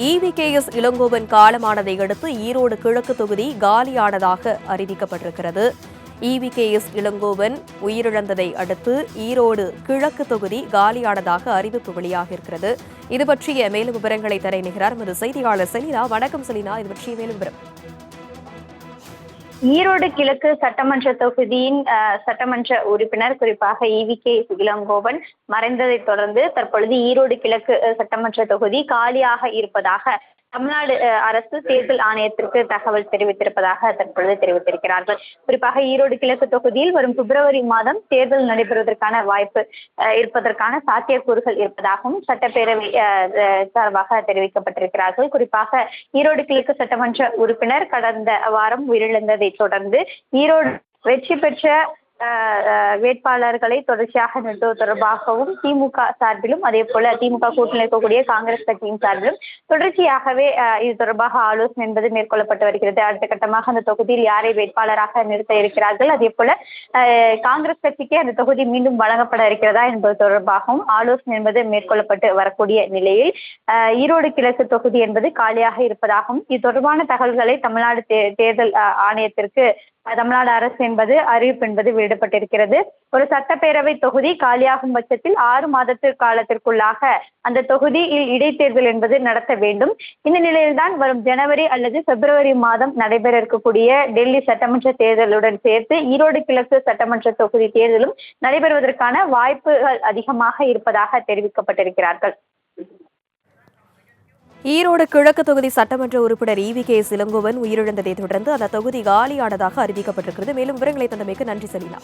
EVKS Elangovan காலமானதை அடுத்து ஈரோடு கிழக்கு தொகுதி காலியானதாக அறிவிக்கப்பட்டிருக்கிறது. EVKS இளங்கோவன் உயிரிழந்ததை அடுத்து ஈரோடு கிழக்கு தொகுதி காலியானதாக அறிவிப்பு வெளியாகியிருக்கிறது. இது பற்றிய மேலும் விவரங்களை தர இணைகிறார் நமது செய்தியாளர் செலினா. வணக்கம் செலினா, இது பற்றிய மேலும் விவரம். ஈரோடு கிழக்கு சட்டமன்ற தொகுதியின் சட்டமன்ற உறுப்பினர் குறிப்பாக EVKS இளங்கோவன் மறைந்ததை தொடர்ந்து தற்பொழுது ஈரோடு கிழக்கு சட்டமன்ற தொகுதி காலியாக இருப்பதாக தமிழ்நாடு அரசு தேர்தல் ஆணையத்திற்கு தகவல் தெரிவித்திருப்பதாக தற்பொழுது தெரிவித்திருக்கிறார்கள். குறிப்பாக ஈரோடு கிழக்கு தொகுதியில் வரும் பிப்ரவரி மாதம் தேர்தல் நடைபெறுவதற்கான வாய்ப்பு இருப்பதற்கான சாத்தியக்கூறுகள் இருப்பதாகவும் சட்டப்பேரவை சார்பாக தெரிவிக்கப்பட்டிருக்கிறார்கள். குறிப்பாக ஈரோடு கிழக்கு சட்டமன்ற உறுப்பினர் கடந்த வாரம் உயிரிழந்ததை தொடர்ந்து ஈரோடு வெற்றி பெற்ற வேட்பாளர்களை தொடர்ச்சியாக நிறுத்துவது தொடர்பாகவும் திமுக சார்பிலும் அதே போல திமுக கூட்டணியில் இருக்கக்கூடிய காங்கிரஸ் கட்சியின் சார்பிலும் தொடர்ச்சியாகவே இது தொடர்பாக ஆலோசனை என்பது மேற்கொள்ளப்பட்டு வருகிறது. அடுத்த கட்டமாக அந்த தொகுதியில் யாரை வேட்பாளராக நிறுத்த இருக்கிறார்கள், அதே போல காங்கிரஸ் கட்சிக்கு அந்த தொகுதி மீண்டும் வழங்கப்பட இருக்கிறதா என்பது தொடர்பாகவும் ஆலோசனை என்பது மேற்கொள்ளப்பட்டு வரக்கூடிய நிலையில் ஈரோடு கிழக்கு தொகுதி என்பது காலியாக இருப்பதாகவும் இது தொடர்பான தகவல்களை தமிழ்நாடு தேர்தல் ஆணையத்திற்கு தமிழ்நாடு அரசு என்பது அறிவிப்பு என்பது வெளியிடப்பட்டிருக்கிறது. ஒரு சட்டப்பேரவை தொகுதி காலியாகும் பட்சத்தில் 6 மாதத்து காலத்திற்குள்ளாக அந்த தொகுதியில் இடைத்தேர்தல் என்பது நடத்த வேண்டும். இந்த நிலையில்தான் வரும் ஜனவரி அல்லது பிப்ரவரி மாதம் நடைபெற இருக்கக்கூடிய டெல்லி சட்டமன்ற தேர்தலுடன் சேர்த்து ஈரோடு கிழக்கு சட்டமன்ற தொகுதி தேர்தலும் நடைபெறுவதற்கான வாய்ப்புகள் அதிகமாக இருப்பதாக தெரிவிக்கப்பட்டிருக்கிறார்கள். ஈரோடு கிழக்கு தொகுதி சட்டமன்ற உறுப்பினர் EVKS இளங்கோவன் உயிரிழந்ததை தொடர்ந்து அந்த தொகுதி காலியானதாக அறிவிக்கப்பட்டிருக்கிறது. மேலும் விவரங்களை தந்தமைக்கு நன்றி செலினா.